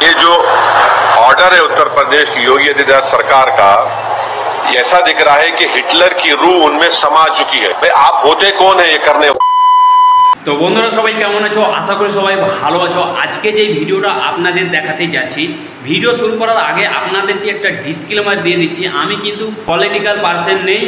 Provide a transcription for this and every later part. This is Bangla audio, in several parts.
ये जो ऑर्डर है उत्तर प्रदेश की योगी आदित्यनाथ सरकार का, ऐसा दिख रहा है कि हिटलर की रूह उनमें समा चुकी है। भाई आप होते कौन है ये करने? तो बंधुरा सबाई केमन आछो? आशा करी सबाई भालो आछो। आजके जे भिडियोटा आपनादेर देखाते जाচ্ছি, ভিডিও শুরু করার আগে আপনাদেরকে একটা ডিসক্লেমার দিয়ে দিচ্ছি, আমি কিন্তু পলিটিক্যাল পারসন নেই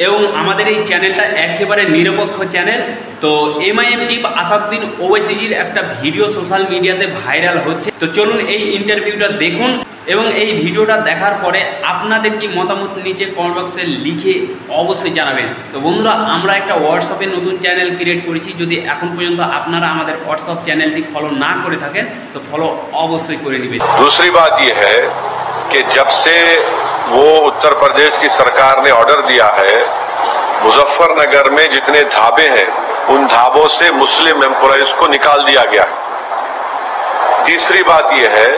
এবং আমাদের এই চ্যানেলটা একেবারে নিরপেক্ষ চ্যানেল। তো এমআইএম চিফ আসাদুদ্দিন ওওয়াইসিজির একটা ভিডিও সোশ্যাল মিডিয়াতে ভাইরাল হচ্ছে। তো চলুন এই ইন্টারভিউটা দেখুন এবং এই ভিডিওটা দেখার পরে আপনাদের কি মতামত নিচে কমেন্ট বক্সে লিখে অবশ্যই জানাবেন। তো বন্ধুরা, আমরা একটা হোয়াটসঅ্যাপে নতুন চ্যানেল ক্রিয়েট করেছি। যদি এখন পর্যন্ত আপনারা আমাদের হোয়াটসঅ্যাপ চ্যানেলটি ফলো না করে থাকেন তো ফলো অবশ্যই করে নেবেন। दूसरी बात यह है कि जब से वो उत्तर प्रदेश की सरकार ने ऑर्डर दिया है, मुजफ्फरनगर में जितने ढाबे हैं उन ढाबों से मुस्लिम एम्प्लॉइज को निकाल दिया गया। तीसरी बात यह है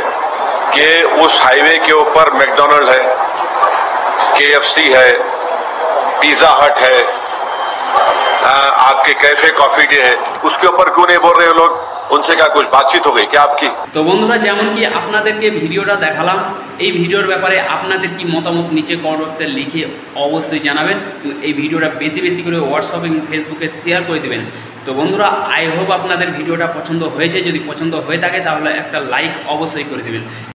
कि उस हाईवे के ऊपर मैकडॉनल्ड है, केएफसी है, पिज्जा हट है, आपके कैफे कॉफी डे है, उसके ऊपर क्यों नहीं बोल रहे लोग? उनसे क्या कुछ बातचीत हो गई क्या आपकी? তো বন্ধুরা, যেমন কি আপনাদেরকে ভিডিওটা দেখালাম, এই ভিডিওর ব্যাপারে আপনাদের কি মতামত নিচে কমেন্ট বক্সে লিখে অবশ্যই জানাবেন। এই ভিডিওটা বেশি বেশি করে হোয়াটসঅ্যাপ এবং ফেসবুকে শেয়ার করে দেবেন। তো বন্ধুরা, আই হোপ আপনাদের ভিডিওটা পছন্দ হয়েছে। যদি পছন্দ হয়ে থাকে তাহলে একটা লাইক অবশ্যই করে দেবেন।